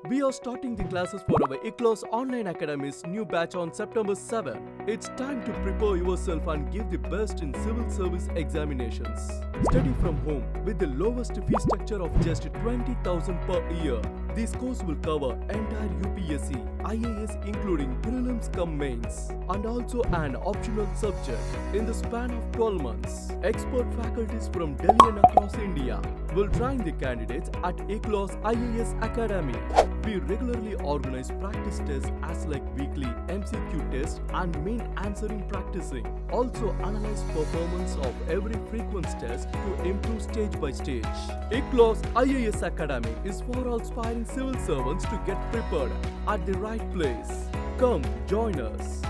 We are starting the classes for our IKLAS Online Academy's new batch on September 7. It's time to prepare yourself and give the best in civil service examinations. Study from home with the lowest fee structure of just 20,000 per year. This course will cover entire UPSC, IAS including prelims cum mains and also an optional subject in the span of 12 months. Expert faculties from Delhi and across India will train the candidates at IKLAS IAS Academy. We regularly organize practice tests as like weekly MCQ tests and main answering practicing. Also analyze performance of every frequent test to improve stage by stage. IKLAS IAS Academy is for all aspiring civil servants to get prepared at the right place. Come join us.